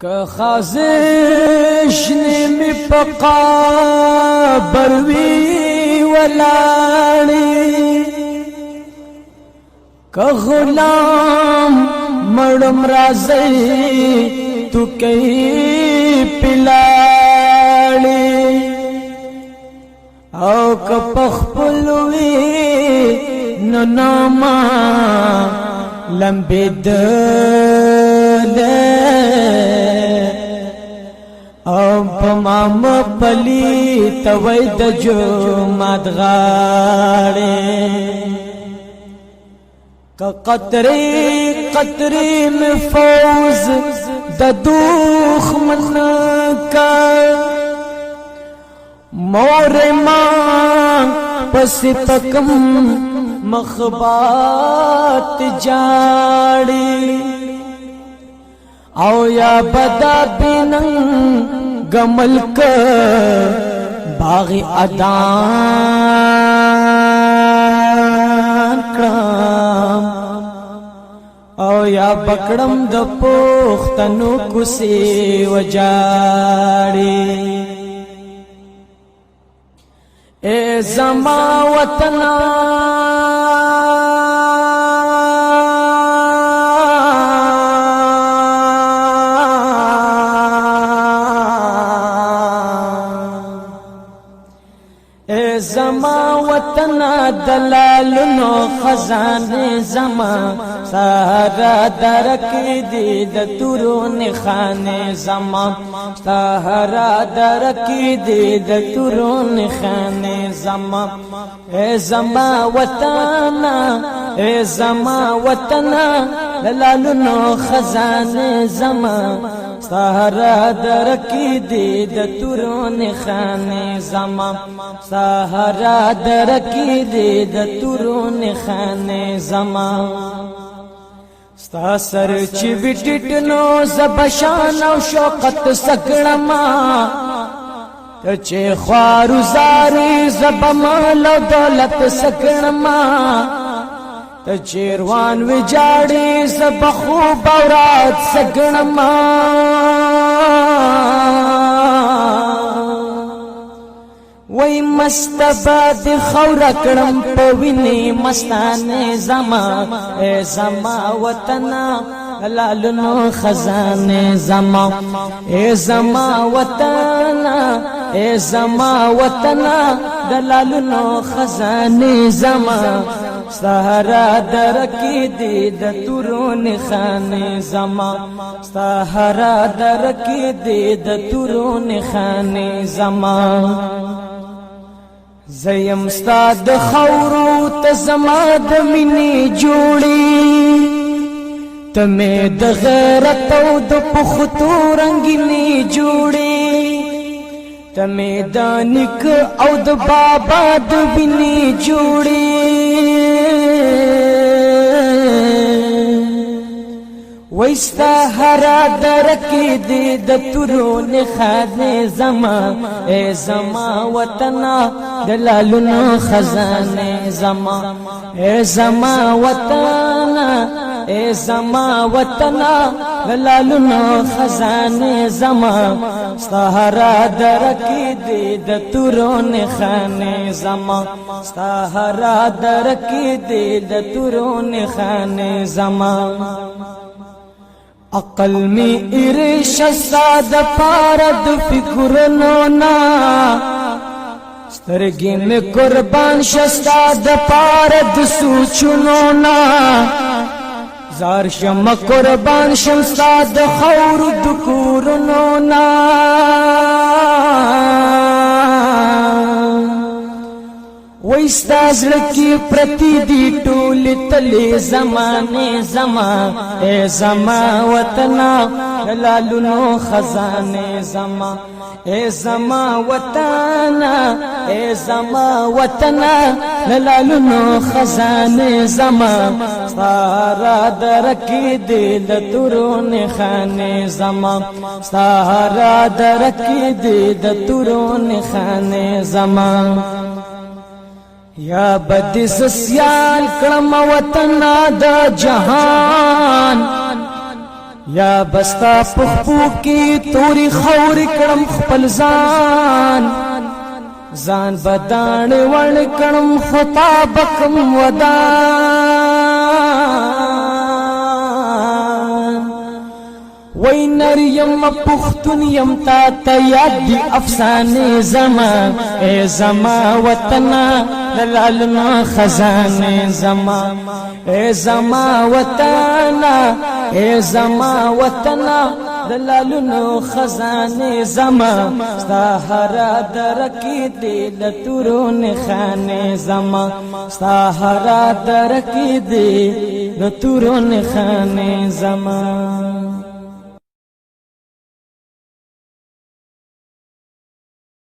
که خازشنی می پقا بروی ولاړی که غلام مړم راځي تو کئی پلاړی او که پخپلوی نو ناما لمبیدل او پمام پلی توی د جمعت غاړي که قطری قطری میں فوز د دښمن کا مور ما پس پکم مخبات جاړي او یا بدا بینن گمل کا باغی ادان کرام او یا بکڑم د پوختنو کسی وجاڑی اے زما وطنا زما وطن دلالونو خزانه زما سهرا درکی دی د تورون خانه زما سهرا درکی دی د تورون خانه زما اے زما وطن اے زما وطن دلالونو خزانه زما سهرا درکی دی د تورون خانه زما سهرا درکی دی د تورون خانه زما ستا سر چی وټټ نو زبشان او شوقت سګړما ته چې خوارو زاري زبمال دولت سګړما ته چیروان وجاړي زبخو بورات سګړما وای مستباد خور کړم په ویني مستانه زما اے زما وطن لالونو خزانه زما اے زما وطن اے زما وطن دلالونو خزانه زما سهرا درکی دی د تورون خانه زما سهرا درکی دی د تورون خانه زما زیم ستا د خورو ته زما د مینې جوړي تمه د غیرت او د پختو رنگینې جوړي تمه د نیک او د بابا د وینې جوړي وستا هرا درکی دی د تورون خانه زما اے زما وطن دلالونو خزانه زما اے زما وطن اے زما وطن دلالونو خزانه زما سهرا درکی دی د تورون خانه زما سهرا درکی دی د تورون خانه زما عقل می ارش ساد پارد فکرونو نا سترګې می قربان شستا د پارد سوچونو نا زار شم قربان شم ستا د خور د کورونو نا وستا زړکی پرتی دی ټول تلې زمانه زما اے زما وطن لالونو خزانه زما اے زما وطن اے زما وطن لالونو خزانه زما سهرا درکی دی د تورون خانه زما سهرا درکی دی د تورون خانه زما یا بدی سسیال کړم وطن د جهان یا بستا پخپو کی توری خور کړم خپل ځان ځان بدان ول کړم خطابکم ودان وای نر یم پختون یم تا ته یاد دی افسانه زمان اے زما وطنا لالنا خزانه زما اے زما وطنا اے زما وطنا دلالونو خزانه زما ستا هرا درکی دی لتورون خانه زما ستا هرا درکی دی لتورون خانه زما